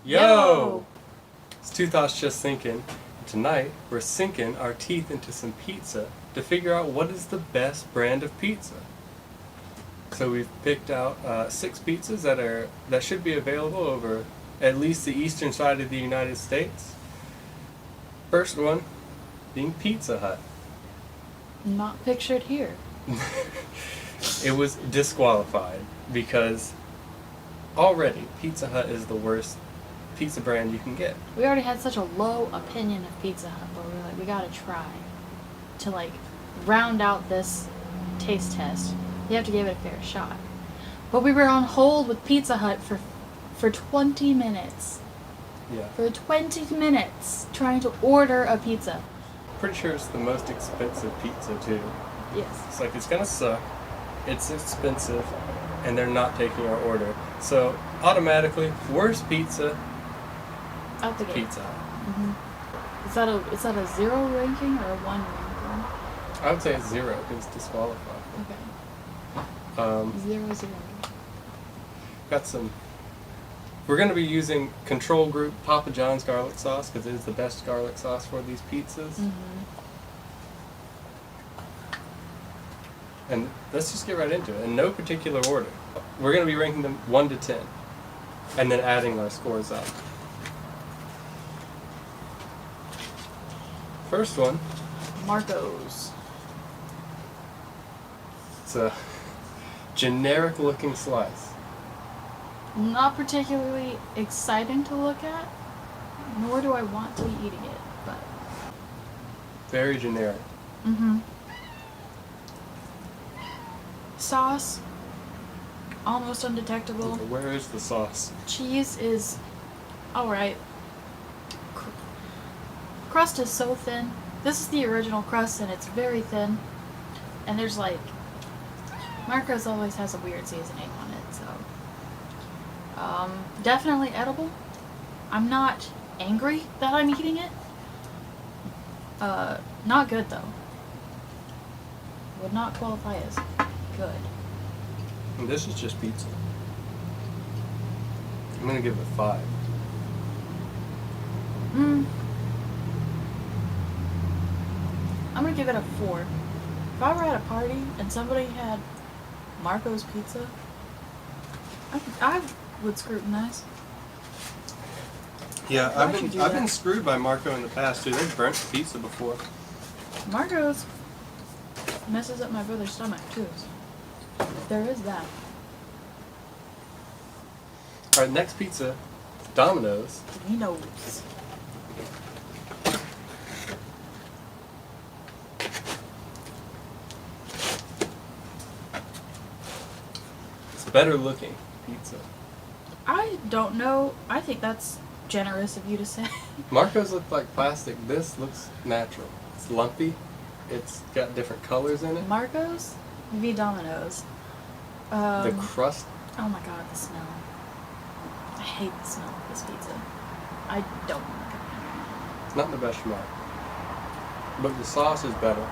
Yo! It's Two Thoughts Just Thinkin. Tonight, we're sinking our teeth into some pizza to figure out what is the best brand of pizza. So we've picked out 6 pizzas that should be available over at least the eastern side of the United States. First one being Pizza Hut. Not pictured here. It was disqualified because already Pizza Hut is the worst pizza brand you can get. We already had such a low opinion of Pizza Hut, but we were like, we gotta try to round out this taste test. You have to give it a fair shot. But we were on hold with Pizza Hut for 20 minutes. Yeah. For 20 minutes trying to order a pizza. Pretty sure it's the most expensive pizza too. Yes. It's like, it's gonna suck, it's expensive, and they're not taking our order. So automatically, worst pizza, Out the gate. Pizza Hut. Mm-hmm. Is that a 0 ranking or a 1 ranking? I would say it's 0 because it's disqualified. Okay. 0, 0. Got some. We're going to be using Control Group Papa John's garlic sauce because it is the best garlic sauce for these pizzas. Mm-hmm. And let's just get right into it in no particular order. We're going to be ranking them 1 to 10 and then adding our scores up. First one. Marco's. It's a generic looking slice. Not particularly exciting to look at, nor do I want to be eating it, but... Very generic. Mm-hmm. Sauce, almost undetectable. Where is the sauce? Cheese is alright. Crust is so thin. This is the original crust and it's very thin. And there's Marco's always has a weird seasoning on it, so... definitely edible. I'm not angry that I'm eating it. Not good though. Would not qualify as good. And this is just pizza. I'm gonna give it a 5. I'm gonna give it a 4. If I were at a party and somebody had Marco's pizza, I would scrutinize. Yeah, Why would you do I've that? been screwed by Marco in the past too. They've burnt the pizza before. Marco's messes up my brother's stomach too. So there is that. All right, next pizza, Domino's. He knows. It's better looking pizza. I don't know. I think that's generous of you to say. Marco's look like plastic. This looks natural. It's lumpy. It's got different colors in it. Marco's v Domino's. The crust. Oh my god, the smell. I hate the smell of this pizza. I don't like it. It's not the best schmuck. But the sauce is better.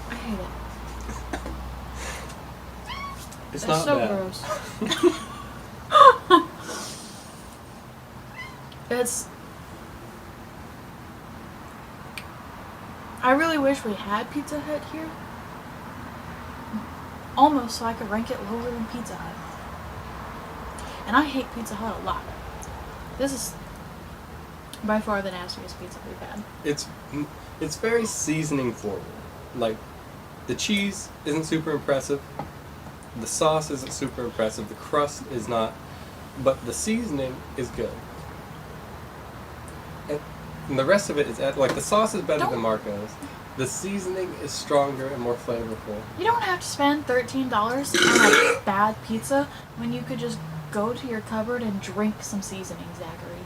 I hate it. It's It's not so bad. gross. I really wish we had Pizza Hut here. Almost so I could rank it lower than Pizza Hut. And I hate Pizza Hut a lot. This is by far the nastiest pizza we've had. It's very seasoning forward. Like, the cheese isn't super impressive. The sauce isn't super impressive. The crust is not. But the seasoning is good. And the rest of it is, the sauce is better than Marco's. The seasoning is stronger and more flavorful. You don't have to spend $13 on a bad pizza when you could just go to your cupboard and drink some seasoning, Zachary.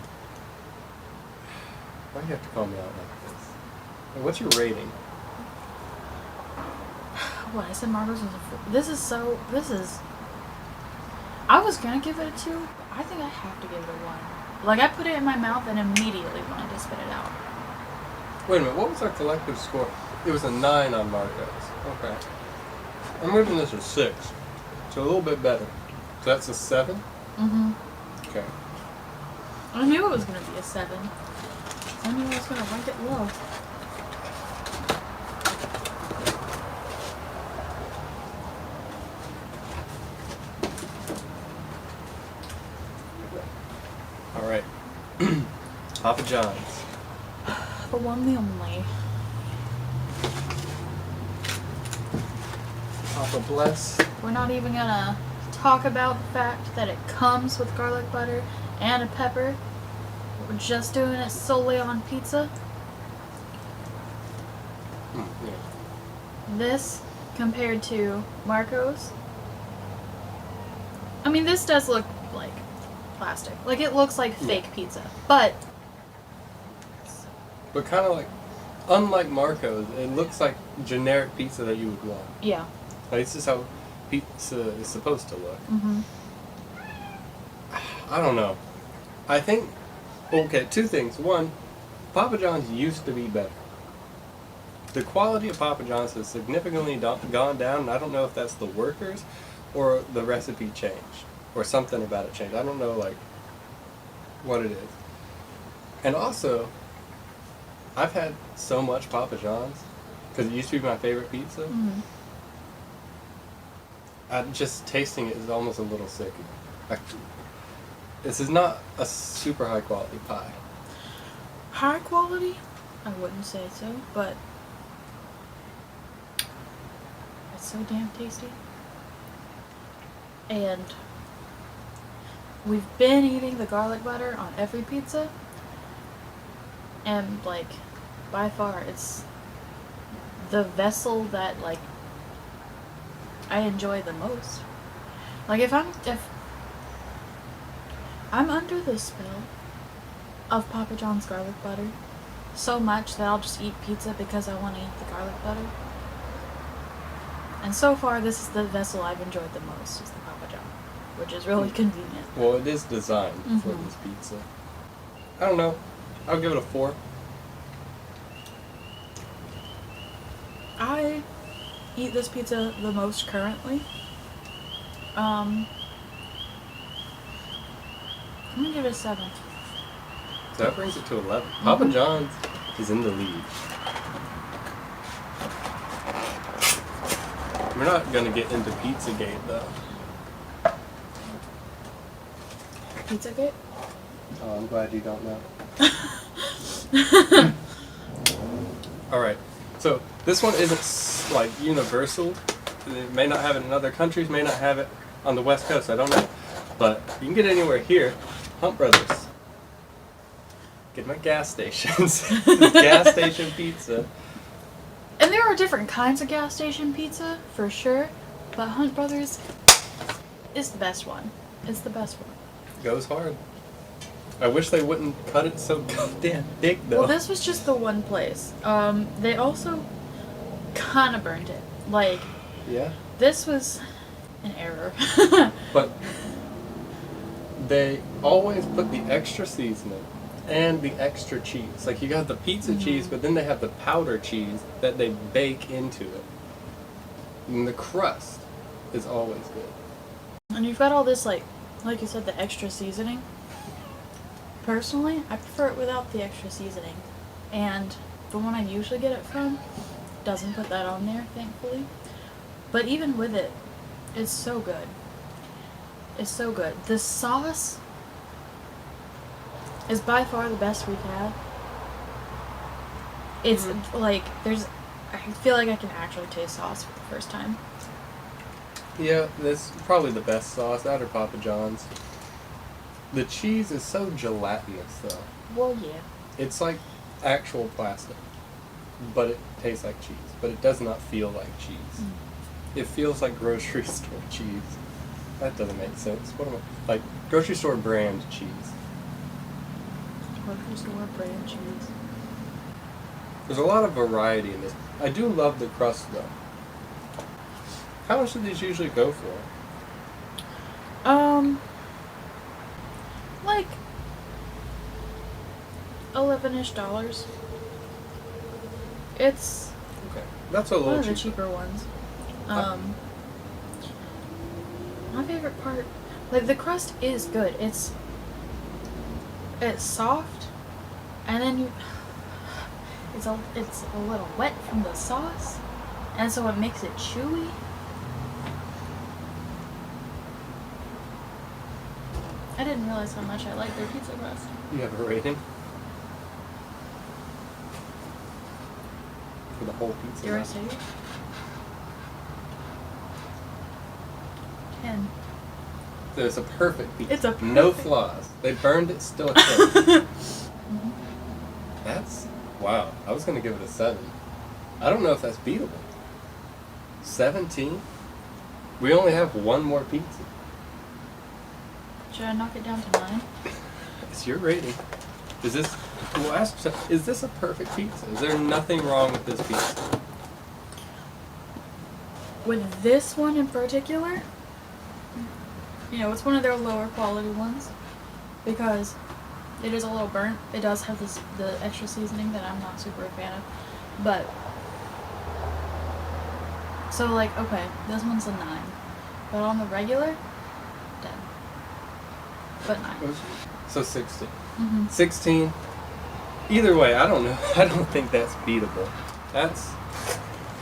Why do you have to call me out like this? Like, what's your rating? What, I said Marco's was a 4. This is... I was gonna give it a 2. I think I have to give it a 1. I put it in my mouth and immediately wanted to spit it out. Wait a minute, what was our collective score? It was a 9 on Marco's. Okay. I'm giving this a 6. So a little bit better. So that's a 7? Mm-hmm. Okay. I knew it was going to be a 7. I knew I was going to rank it low. Alright. Papa John's. The one, the only. Papa bless. We're not even going to talk about the fact that it comes with garlic butter and a pepper. We're just doing it solely on pizza. Yeah. This compared to Marco's. I mean, this does look like plastic. Like, it looks like fake pizza. But kind of like, unlike Marco's, it looks like generic pizza that you would want. yeah. Like, this is how pizza is supposed to look. Mm-hmm. I don't know. I think, okay, 2 things. One, Papa John's used to be better. The quality of Papa John's has significantly gone down, and I don't know if that's the workers or the recipe changed or something about it changed. I don't know, like, what it is. And also, I've had so much Papa John's because it used to be my favorite pizza. Mm-hmm. Just tasting it is almost a little sick. This is not a super high quality pie. High quality? I wouldn't say so, but it's so damn tasty. And we've been eating the garlic butter on every pizza, and like by far it's the vessel that like I enjoy the most. Like if I'm under the spell of Papa John's garlic butter so much that I'll just eat pizza because I want to eat the garlic butter. And so far, this is the vessel I've enjoyed the most, is the Papa John, which is really convenient. Well, it is designed for this pizza. I don't know. I'll give it a 4. I eat this pizza the most currently. I'm gonna give it a 7. So that brings it to 11. Papa John's is in the lead. We're not gonna get into Pizzagate though. Pizzagate? Oh, I'm glad you don't know. Alright, so this one isn't like universal. It may not have it in other countries, may not have it on the West Coast, I don't know. But you can get it anywhere here. Hunt Brothers. Get them at gas stations. This gas station pizza. And there are different kinds of gas station pizza, for sure, but Hunt Brothers is the best one. It's the best one. Goes hard. I wish they wouldn't cut it so goddamn big though. Well, this was just the one place. They also kind of burned it. Like, yeah. this was an error. But they always put the extra seasoning and the extra cheese. Like you got the pizza cheese, but then they have the powder cheese that they bake into it. And the crust is always good. And you've got all this, like you said, the extra seasoning. Personally, I prefer it without the extra seasoning. And the one I usually get it from doesn't put that on there, thankfully. But even with it, it's so good. It's so good. The sauce is by far the best we've had. It's like, I feel like I can actually taste sauce for the first time. Yeah, that's probably the best sauce out of Papa John's. The cheese is so gelatinous though. Well, yeah. It's like actual plastic, but it tastes like cheese. But it does not feel like cheese. It feels like grocery store cheese. That doesn't make sense. What am I, like grocery store brand cheese? Grocery store brand cheese. There's a lot of variety in this. I do love the crust though. How much do these usually go for? Like $11-ish. It's Okay, that's a one little of the cheaper. cheaper ones. My favorite part, like the crust is good. It's soft, and then it's a little wet from the sauce, and so it makes it chewy. I didn't realize how much I like their pizza crust. You have a rating for the whole pizza? Dare I say it? 10. So it's a perfect pizza. It's a no perfect- flaws. They burned it, still a 10. That's wow. I was gonna give it a 7. I don't know if that's beatable. 17. We only have one more pizza. Should I knock it down to 9? It's your rating. Is this? Well, ask yourself: is this a perfect pizza? Is there nothing wrong with this pizza? With this one in particular, you know, it's one of their lower quality ones because it is a little burnt. It does have the extra seasoning that I'm not super a fan of, but so like okay, this one's a 9, but on the regular, 10, but 9. So 16. Mm-hmm. 16. Either way, I don't know. I don't think that's beatable. That's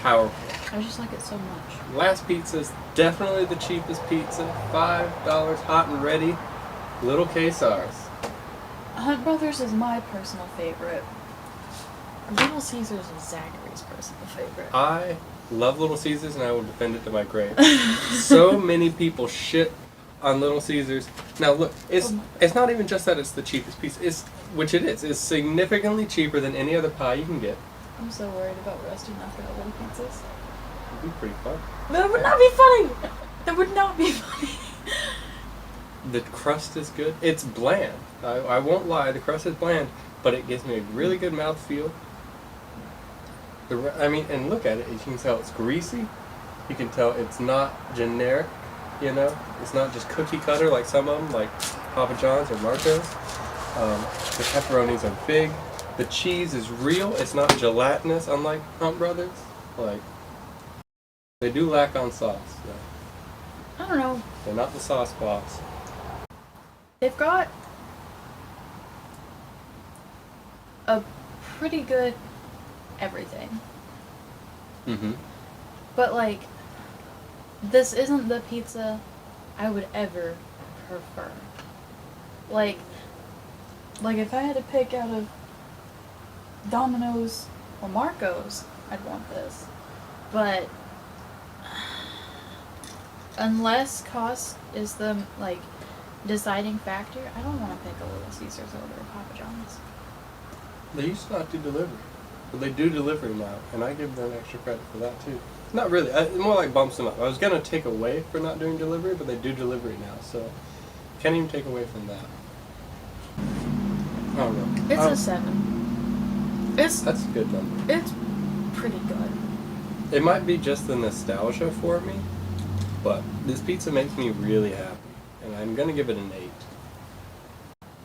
powerful. I just like it so much. Last pizza is definitely the cheapest pizza. $5, hot and ready. Little Quesars. Hunt Brothers is my personal favorite. Little Caesars is Zachary's personal favorite. I love Little Caesars and I will defend it to my grave. So many people shit on Little Caesars. Now look, it's not even just that it's the cheapest pizza. Which it is. It's significantly cheaper than any other pie you can get. I'm so worried about Rusty knocking out little pizzas. It'd be pretty fun. That would not be funny! That would not be funny. The crust is good. It's bland. I won't lie. The crust is bland, but it gives me a really good mouthfeel. And look at it. You can tell it's greasy. You can tell it's not generic. You know, it's not just cookie cutter like some of them, like Papa John's or Marco's. The pepperonis are big. The cheese is real. It's not gelatinous, unlike Hunt Brothers. Like, they do lack on sauce. Though. I don't know. They're not the sauce boss. They've got a pretty good everything. Mm-hmm. But, like, this isn't the pizza I would ever prefer. Like if I had to pick out of Domino's or Marco's, I'd want this. But unless cost is the, like, deciding factor, I don't want to pick a Little Caesars over a Papa John's. They used to not do delivery, but they do delivery now, and I give them extra credit for that too. Not really. More like bumps them up. I was gonna take away for not doing delivery, but they do delivery now, so can't even take away from that. I don't know. It's a 7. That's a good number. It's pretty good. It might be just the nostalgia for me, but this pizza makes me really happy, and I'm gonna give it an 8.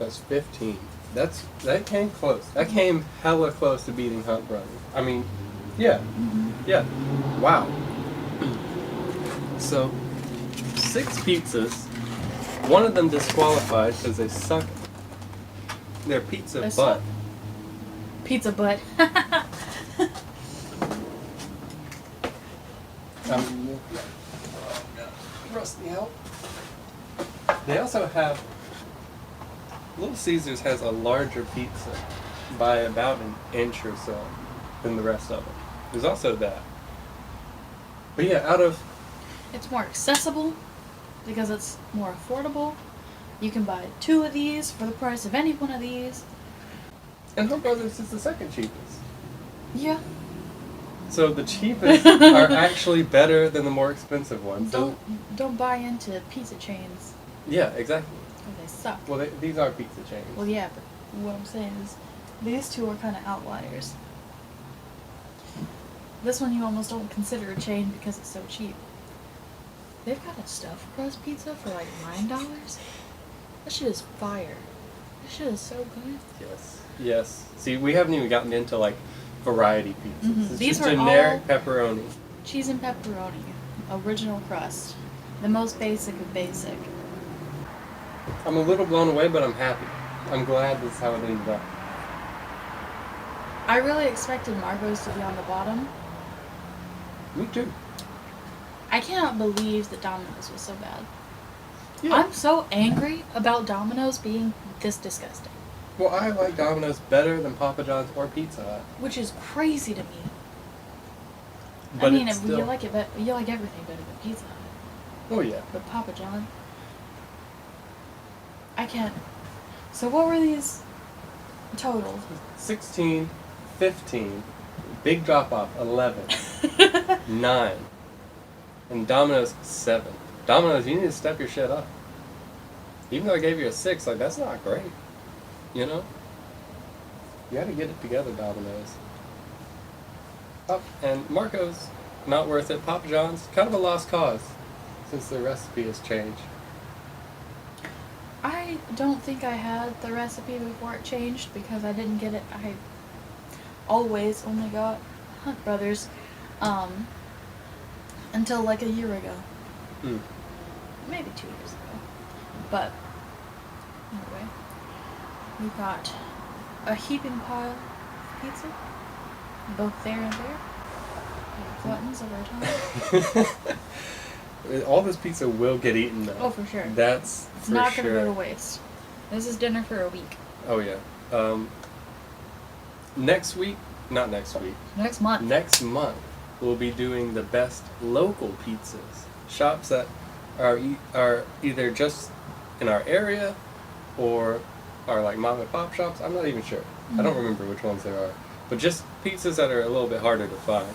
That's 15. That came close. That came hella close to beating Hunt Brothers. I mean, yeah. Yeah. Wow. So, 6 pizzas. One of them disqualified because they suck their pizza They butt. suck. Pizza butt. Rusty out. They also have Little Caesars has a larger pizza by about an inch or so than the rest of them. There's also that. But yeah, It's more accessible because it's more affordable. You can buy 2 of these for the price of any one of these. and Hunt Brothers is the second cheapest. Yeah. So the cheapest are actually better than the more expensive ones. So, Don't buy into pizza chains. yeah, exactly. 'Cause they suck. Well, these are pizza chains. Well, yeah, but what I'm saying is these 2 are kind of outliers. This one you almost don't consider a chain because it's so cheap. They've got a stuffed crust pizza for like $9. That shit is fire. That shit is so good. Yes. See, we haven't even gotten into like variety pizzas. Mhm. It's These just are generic all- pepperoni. Cheese and pepperoni, original crust. The most basic of basic. I'm a little blown away, but I'm happy. I'm glad this is how it ended up. I really expected Marco's to be on the bottom. Me too. I cannot believe that Domino's was so bad. Yeah. I'm so angry about Domino's being this disgusting. Well, I like Domino's better than Papa John's or Pizza Hut. Which is crazy to me. But I mean, it's if still... you like it, you like everything better than Pizza Hut. Oh, yeah. But Papa John, I can't. So what were these total? 16, 15, big drop off, 11, 9, and Domino's 7. Domino's, you need to step your shit up. Even though I gave you a 6, like, that's not great. You know? You gotta get it together, Domino's. Oh, and Marco's, not worth it. Papa John's, kind of a lost cause, since the recipe has changed. I don't think I had the recipe before it changed because I didn't get it. I always only got Hunt Brothers until like a year ago. Maybe 2 years ago. But anyway, we got a heaping pile of pizza, both there and there. Gluttons of our time. All this pizza will get eaten, though. Oh, for sure. That's It's for not sure. gonna go to waste. This is dinner for a week. Oh, yeah. Next week, not next week, Next month. next month, we'll be doing the best local pizzas. Shops that are either just in our area or are like mom and pop shops. I'm not even sure. I don't remember which ones there are. But just pizzas that are a little bit harder to find.